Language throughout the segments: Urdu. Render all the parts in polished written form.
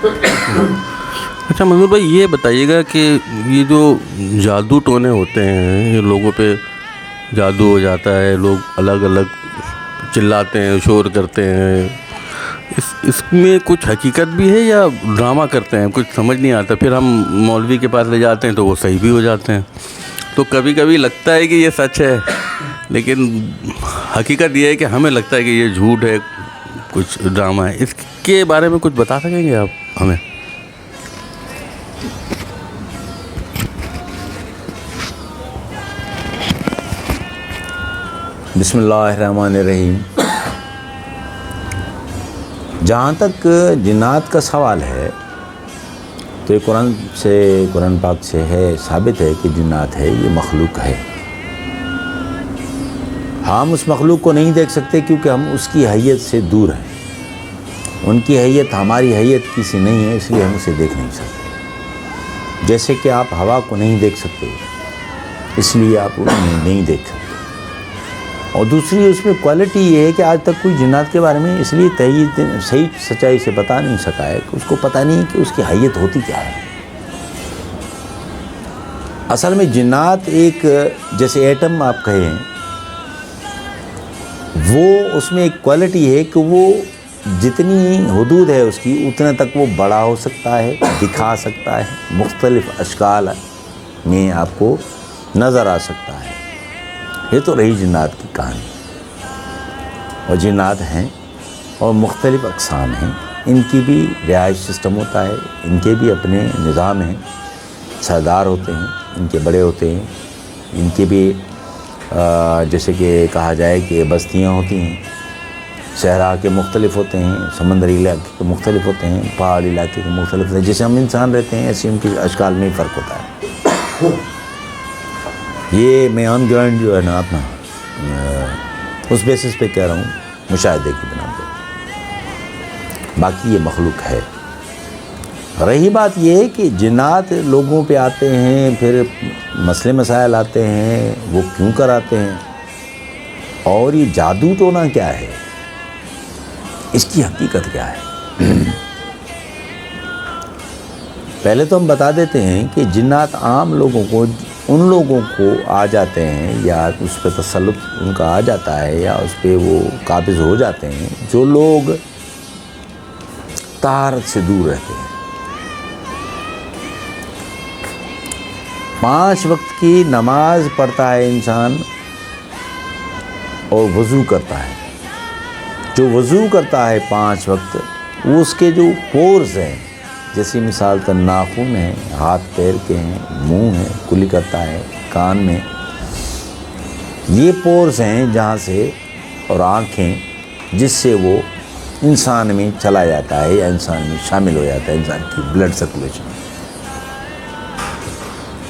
اچھا منظور بھائی، یہ بتائیے گا کہ یہ جو جادو ٹونے ہوتے ہیں، یہ لوگوں پہ جادو ہو جاتا ہے، لوگ الگ الگ چلاتے ہیں، شور کرتے ہیں، اس میں کچھ حقیقت بھی ہے یا ڈرامہ کرتے ہیں؟ کچھ سمجھ نہیں آتا. پھر ہم مولوی کے پاس لے جاتے ہیں تو وہ صحیح بھی ہو جاتے ہیں. تو کبھی کبھی لگتا ہے کہ یہ سچ ہے، لیکن حقیقت یہ ہے کہ ہمیں لگتا ہے کہ یہ جھوٹ ہے، کچھ ڈرامہ ہے. اس کے بارے میں کچھ بتا سکیں گے آپ ہمیں؟ بسم اللہ الرحمن الرحیم. جہاں تک جنات کا سوال ہے تو یہ قرآن پاک سے ہے، ثابت ہے کہ جنات ہے، یہ مخلوق ہے. ہم اس مخلوق کو نہیں دیکھ سکتے کیونکہ ہم اس کی حیت سے دور ہیں. ان کی حیت ہماری حیت کی سی نہیں ہے، اس لیے ہم اسے دیکھ نہیں سکتے. جیسے کہ آپ ہوا کو نہیں دیکھ سکتے، اس لیے آپ انہیں نہیں دیکھ سکتے. اور دوسری اس میں کوالٹی یہ ہے کہ آج تک کوئی جنات کے بارے میں اس لیے صحیح سچائی سے بتا نہیں سکا ہے کہ اس کو پتہ نہیں کہ اس کی حیت ہوتی کیا ہے. اصل میں جنات ایک جیسے ایٹم آپ کہیں، وہ اس میں ایک کوالٹی ہے کہ وہ جتنی حدود ہے اس کی اتنے تک وہ بڑا ہو سکتا ہے، دکھا سکتا ہے، مختلف اشکال میں آپ کو نظر آ سکتا ہے. یہ تو رہی جنات کی کہانی. اور جنات ہیں اور مختلف اقسام ہیں، ان کی بھی رہائش سسٹم ہوتا ہے، ان کے بھی اپنے نظام ہیں، سردار ہوتے ہیں، ان کے بڑے ہوتے ہیں، ان کے بھی جیسے کہ کہا جائے کہ بستیاں ہوتی ہیں. صحرا کے مختلف ہوتے ہیں، سمندری علاقے کے مختلف ہوتے ہیں، پہاڑی علاقے کے مختلف ہوتے ہیں. جیسے ہم انسان رہتے ہیں ایسے ان کے اشکال میں ہی فرق ہوتا ہے. یہ میں آن گرانڈ جو ہے نا اپنا اس بیسس پہ کہہ رہا ہوں، مشاہدے کی بنا پہ. باقی یہ مخلوق ہے. رہی بات یہ ہے کہ جنات لوگوں پہ آتے ہیں، پھر مسئلے مسائل آتے ہیں، وہ کیوں کر آتے ہیں، اور یہ جادو ٹونا کیا ہے، اس کی حقیقت کیا ہے. پہلے تو ہم بتا دیتے ہیں کہ جنات عام لوگوں کو، ان لوگوں کو آ جاتے ہیں یا اس پہ تسلط ان کا آ جاتا ہے یا اس پہ وہ قابض ہو جاتے ہیں جو لوگ طہارت سے دور رہتے ہیں. 5 وقت کی نماز پڑھتا ہے انسان اور وضو کرتا ہے. جو وضو کرتا ہے 5 وقت، وہ اس کے جو پورز ہیں، جیسے مثال تو ناخن ہیں، ہاتھ پیر کے ہیں، منہ ہے، کلی کرتا ہے، کان میں، یہ پورز ہیں جہاں سے، اور آنکھیں، جس سے وہ انسان میں چلا جاتا ہے یا انسان میں شامل ہو جاتا ہے، انسان کی بلڈ سرکولیشن.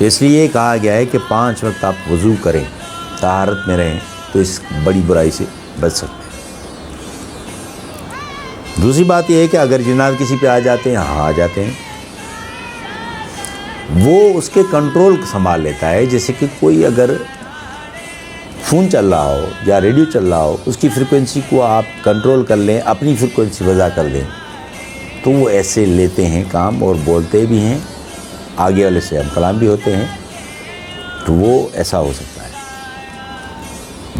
اس لیے کہا گیا ہے کہ 5 وقت آپ وضو کریں، طہارت میں رہیں، تو اس بڑی برائی سے بچ سکتے ہیں. دوسری بات یہ ہے کہ اگر جنات کسی پہ آ جاتے ہیں، آ جاتے ہیں، وہ اس کے کنٹرول سنبھال لیتا ہے. جیسے کہ کوئی اگر فون چل رہا ہو یا ریڈیو چل رہا ہو، اس کی فریکوینسی کو آپ کنٹرول کر لیں، اپنی فریکوینسی وضع کر دیں، تو وہ ایسے لیتے ہیں کام اور بولتے بھی ہیں، آگے والے سے ہم کلام بھی ہوتے ہیں. تو وہ ایسا ہو سکتا ہے.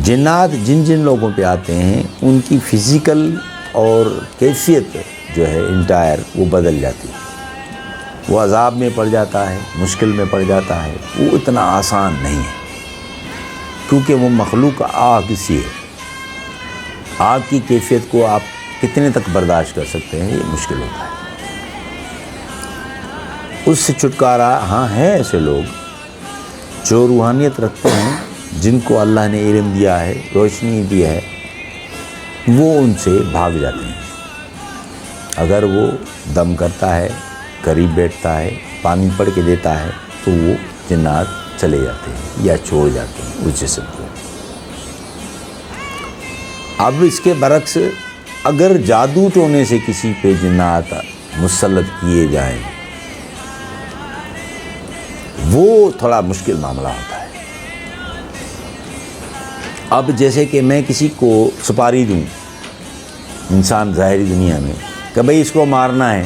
جنات جن لوگوں پہ آتے ہیں، ان کی فزیکل اور کیفیت جو ہے انٹائر وہ بدل جاتی ہے. وہ عذاب میں پڑ جاتا ہے، مشکل میں پڑ جاتا ہے. وہ اتنا آسان نہیں ہے کیونکہ وہ مخلوق آگ سی ہے. آگ کی کیفیت کو آپ کتنے تک برداشت کر سکتے ہیں، یہ مشکل ہوتا ہے. اس سے چھٹکارا، ہاں ہیں ایسے لوگ جو روحانیت رکھتے ہیں، جن کو اللہ نے علم دیا ہے، روشنی دی ہے، وہ ان سے بھاگ جاتے ہیں. اگر وہ دم کرتا ہے، قریب بیٹھتا ہے، پانی پڑھ کے دیتا ہے، تو وہ جنات چلے جاتے ہیں یا چھوڑ جاتے ہیں اس جسم کو. اب اس کے برعکس اگر جادو ٹونے سے کسی پہ جنات مسلط کیے جائیں، وہ تھوڑا مشکل معاملہ ہوتا ہے. اب جیسے کہ میں کسی کو سپاری دوں، انسان ظاہری دنیا میں، کہ بھئی اس کو مارنا ہے،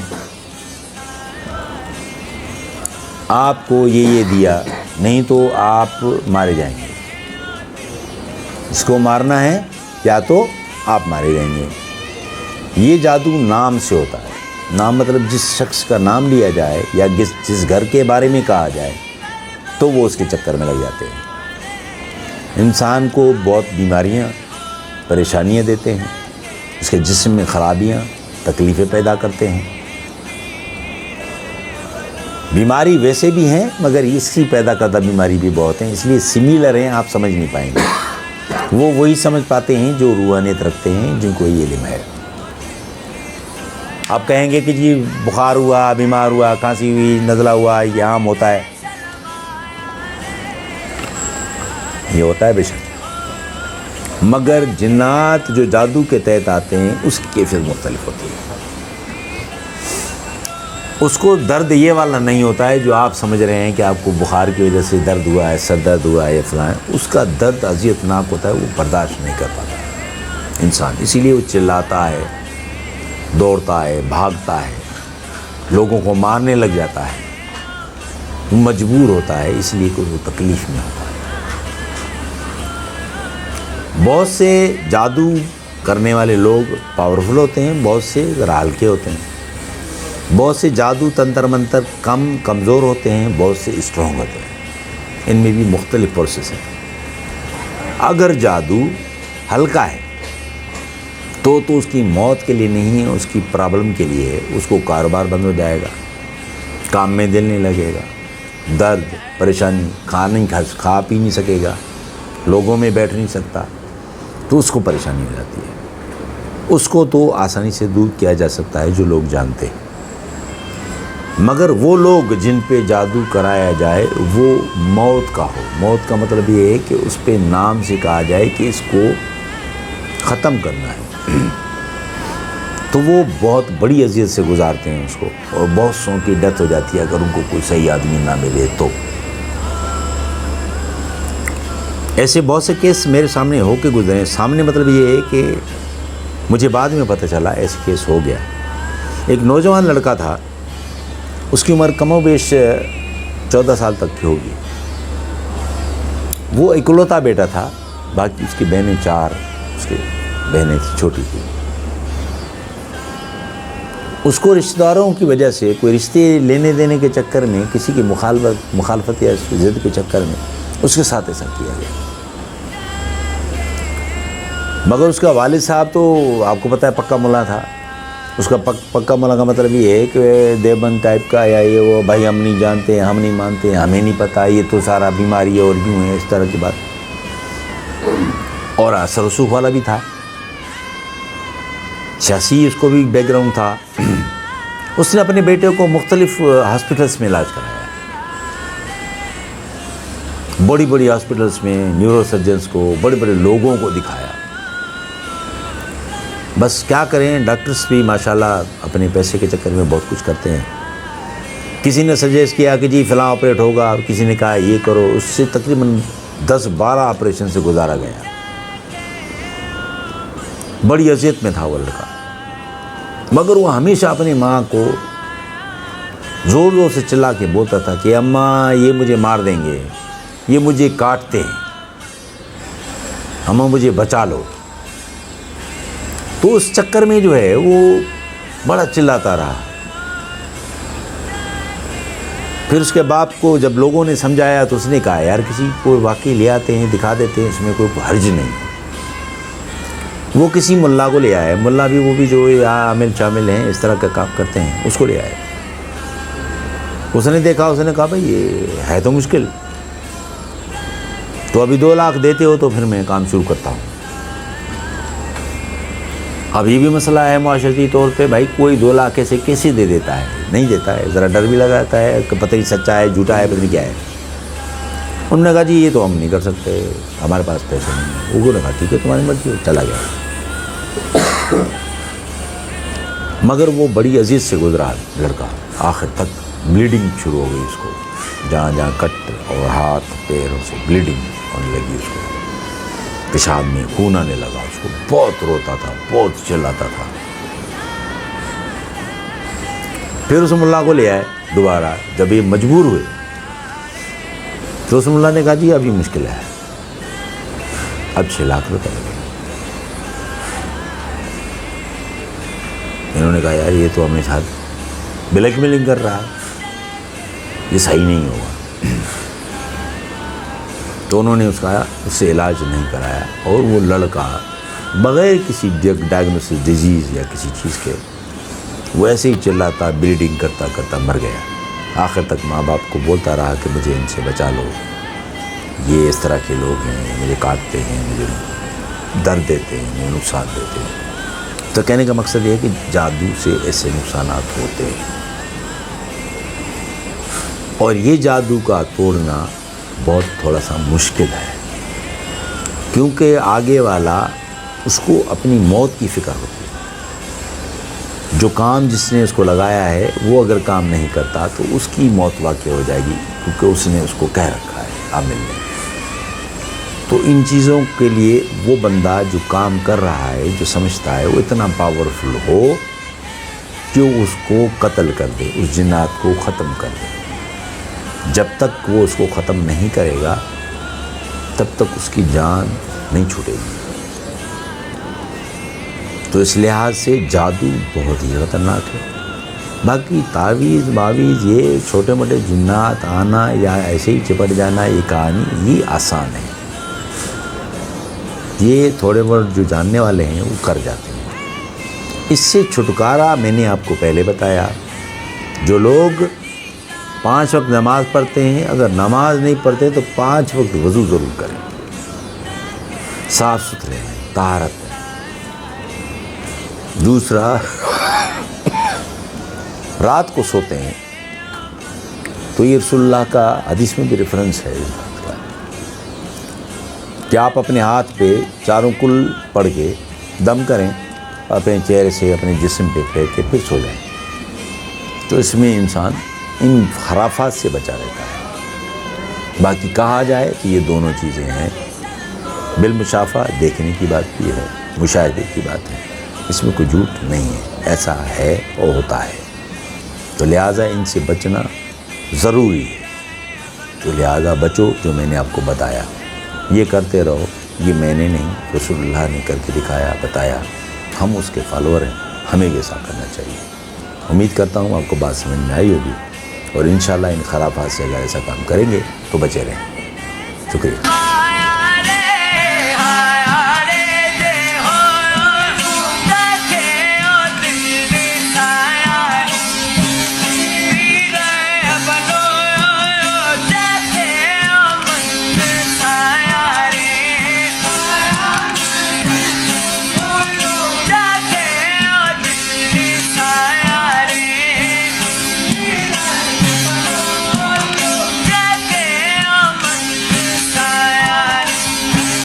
آپ کو یہ دیا، نہیں تو آپ مارے جائیں گے، اس کو مارنا ہے یا تو آپ مارے جائیں گے۔ یہ جادو نام سے ہوتا ہے۔ نام مطلب جس شخص کا نام لیا جائے یا جس گھر کے بارے میں کہا جائے تو وہ اس کے چکر میں لگ جاتے ہیں۔ انسان کو بہت بیماریاں پریشانیاں دیتے ہیں، اس کے جسم میں خرابیاں تکلیفیں پیدا کرتے ہیں۔ بیماری ویسے بھی ہیں مگر اس کی پیدا کردہ بیماری بھی بہت ہیں، اس لیے سملر ہیں، آپ سمجھ نہیں پائیں گے۔ وہ وہی سمجھ پاتے ہیں جو روحانیت رکھتے ہیں، جن کو یہ علم ہے۔ آپ کہیں گے کہ جی بخار ہوا، بیمار ہوا، کھانسی ہوئی، نزلہ ہوا، یہ عام ہوتا ہے۔ یہ ہوتا ہے بے شک، مگر جنات جو جادو کے تحت آتے ہیں اس کی کیفیت مختلف ہوتی ہے۔ اس کو درد یہ والا نہیں ہوتا ہے جو آپ سمجھ رہے ہیں کہ آپ کو بخار کی وجہ سے درد ہوا ہے، سر درد ہوا ہے یا فلاں، اس کا درد اذیت ناک ہوتا ہے، وہ برداشت نہیں کر پاتا انسان، اسی لیے وہ چلاتا ہے، دوڑتا ہے، بھاگتا ہے، لوگوں کو مارنے لگ جاتا ہے، وہ مجبور ہوتا ہے، اس لیے کہ وہ تکلیف میں ہوتا ہے۔ بہت سے جادو کرنے والے لوگ پاورفل ہوتے ہیں، بہت سے ذرا ہلکے ہوتے ہیں، بہت سے جادو تنتر منتر کمزور ہوتے ہیں، بہت سے اسٹرانگ ہوتے ہیں، ان میں بھی مختلف پروسیس ہیں۔ اگر جادو ہلکا ہے تو اس کی موت کے لیے نہیں ہے، اس کی پرابلم کے لیے ہے، اس کو کاروبار بند ہو جائے گا، کام میں دل نہیں لگے گا، درد پریشانی، کھا پی نہیں سکے گا، لوگوں میں بیٹھ نہیں سکتا، تو اس کو پریشانی ہو جاتی ہے۔ اس کو تو آسانی سے دور کیا جا سکتا ہے جو لوگ جانتے ہیں، مگر وہ لوگ جن پہ جادو کرایا جائے وہ موت کا ہو، موت کا مطلب یہ ہے کہ اس پہ نام سے کہا جائے کہ اس کو ختم کرنا ہے، تو وہ بہت بڑی اذیت سے گزارتے ہیں اس کو، اور بہت سو کی ڈیتھ ہو جاتی ہے اگر ان کو کوئی صحیح آدمی نہ ملے تو۔ ایسے بہت سے کیس میرے سامنے ہو کے گزرے ہیں، سامنے مطلب یہ ہے کہ مجھے بعد میں پتہ چلا ایسے کیس ہو گیا۔ ایک نوجوان لڑکا تھا، اس کی عمر کم و بیش 14 سال تک کی ہوگی، وہ اکلوتا بیٹا تھا، باقی اس کی بہنیں 4 اس کی بہنیں تھی، چھوٹی تھی۔ اس کو رشتہ داروں کی وجہ سے کوئی رشتے لینے دینے کے چکر میں، کسی کی مخالفت یا ضد کے چکر میں اس کے ساتھ ایسا کیا گیا، مگر اس کا والد صاحب تو آپ کو پتہ ہے پکا ملا تھا۔ اس کا پکا ملا کا مطلب یہ ہے کہ دیوبند ٹائپ کا، یا یہ وہ بھائی ہم نہیں جانتے، ہم نہیں مانتے، ہمیں نہیں پتہ، یہ تو سارا بیماری ہے اور یوں ہے، اس طرح کی بات، اور اثر رسوخ والا بھی تھا، سیاسی اس کو بھی بیک گراؤنڈ تھا۔ اس نے اپنے بیٹے کو مختلف ہاسپٹلس میں علاج کرایا، بڑی بڑی ہاسپٹلس میں نیورو سرجنس کو، بڑے بڑے لوگوں کو دکھایا، بس کیا کریں، ڈاکٹرز بھی ماشاءاللہ اپنے پیسے کے چکر میں بہت کچھ کرتے ہیں۔ کسی نے سجیسٹ کیا کہ جی فلاں آپریٹ ہوگا، کسی نے کہا یہ کرو، اس سے تقریباً 10-12 آپریشن سے گزارا گیا، بڑی اذیت میں تھا وہ لڑکا، مگر وہ ہمیشہ اپنی ماں کو زور زور سے چلا کے بولتا تھا کہ اماں یہ مجھے مار دیں گے، یہ مجھے کاٹتے ہیں، اماں مجھے بچا لو۔ تو اس چکر میں جو ہے وہ بڑا چلاتا رہا۔ پھر اس کے باپ کو جب لوگوں نے سمجھایا تو اس نے کہا یار کسی کو واقعی لے آتے ہیں، دکھا دیتے ہیں، اس میں کوئی حرج نہیں۔ وہ کسی ملا کو لے آئے، ملا بھی وہ بھی جو عامل شامل ہیں، اس طرح کا کام کرتے ہیں، اس کو لے آئے۔ اس نے دیکھا، اس نے کہا بھائی یہ ہے تو مشکل، تو ابھی 2 لاکھ دیتے ہو تو پھر میں کام شروع کرتا ہوں۔ اب یہ بھی مسئلہ ہے معاشرتی طور پہ، بھائی کوئی 2 لاکھ کیسے دے دیتا ہے، نہیں دیتا ہے، ذرا ڈر بھی لگاتا ہے کہ پتہ نہیں سچا ہے جھوٹا ہے، پتہ نہیں کیا ہے۔ انہوں نے کہا جی یہ تو ہم نہیں کر سکتے، ہمارے پاس پیسے نہیں ہیں۔ وہ نے کہا ٹھیک ہے تمہاری مرضی ہو، چلا گیا۔ مگر وہ بڑی عزیز سے گزرا لڑکا، آخر تک بلیڈنگ شروع ہو گئی اس کو، جہاں جہاں کٹ اور ہاتھ پیروں سے بلیڈنگ ہونے لگی، اس کو پیشاب میں خون آنے لگا، اس کو بہت روتا تھا، بہت چلاتا تھا۔ پھر اس ملا کو لے آئے دوبارہ، جب یہ مجبور ہوئے تو رسول اللہ نے کہا جی ابھی مشکل ہے، اب 6 لاکھ روپے لگے۔ انہوں نے کہا یار یہ تو ہمیں ساتھ بلیک میلنگ کر رہا ہے، یہ صحیح نہیں ہوگا۔ تو انہوں نے اس سے علاج نہیں کرایا، اور وہ لڑکا بغیر کسی ڈائگنوسس ڈیزیز یا کسی چیز کے وہ ایسے ہی چلاتا بلیڈنگ کرتا کرتا مر گیا۔ آخر تک ماں باپ کو بولتا رہا کہ مجھے ان سے بچا لو، یہ اس طرح کے لوگ ہیں، مجھے کاٹتے ہیں، مجھے درد دیتے ہیں، مجھے نقصان دیتے ہیں۔ تو کہنے کا مقصد یہ ہے کہ جادو سے ایسے نقصانات ہوتے ہیں، اور یہ جادو کا توڑنا بہت تھوڑا سا مشکل ہے، کیونکہ آگے والا اس کو اپنی موت کی فکر ہوتی ہے۔ جو کام جس نے اس کو لگایا ہے وہ اگر کام نہیں کرتا تو اس کی موت واقع ہو جائے گی، کیونکہ اس نے اس کو کہہ رکھا ہے عامل نے۔ تو ان چیزوں کے لیے وہ بندہ جو کام کر رہا ہے، جو سمجھتا ہے، وہ اتنا پاورفل ہو کہ اس کو قتل کر دے، اس جنات کو ختم کر دے۔ جب تک وہ اس کو ختم نہیں کرے گا تب تک اس کی جان نہیں چھوٹے گی۔ تو اس لحاظ سے جادو بہت ہی خطرناک ہے۔ باقی تعویذ باویز یہ چھوٹے موٹے جنات آنا یا ایسے ہی چپٹ جانا، یہ کہانی یہ آسان ہے، یہ تھوڑے بہت جو جاننے والے ہیں وہ کر جاتے ہیں۔ اس سے چھٹکارا میں نے آپ کو پہلے بتایا، جو لوگ 5 وقت نماز پڑھتے ہیں، اگر نماز نہیں پڑھتے تو 5 وقت وضو ضرور کریں، صاف ستھرے ہیں، طہارت ہے۔ دوسرا، رات کو سوتے ہیں تو یہ رسول اللہ کا حدیث میں بھی ریفرنس ہے اس بات کا کہ آپ اپنے ہاتھ پہ چاروں کل پڑھ کے دم کریں، اپنے چہرے سے اپنے جسم پہ پھیر کے پھر سو جائیں، تو اس میں انسان ان خرافات سے بچا رہتا ہے۔ باقی کہا جائے کہ یہ دونوں چیزیں ہیں، بالمشافہ دیکھنے کی بات بھی ہے، مشاہدے کی بات ہے، اس میں کوئی جھوٹ نہیں ہے، ایسا ہے اور ہوتا ہے۔ تو لہٰذا ان سے بچنا ضروری ہے، تو لہٰذا بچو۔ جو میں نے آپ کو بتایا یہ کرتے رہو، یہ میں نے نہیں، رسول اللہ نے کر کے دکھایا، بتایا، ہم اس کے فالوور ہیں، ہمیں ایسا کرنا چاہیے۔ امید کرتا ہوں آپ کو بات سمجھ میں آئی ہوگی، اور انشاءاللہ ان خرافات سے اگر ایسا کام کریں گے تو بچے رہیں۔ شکریہ۔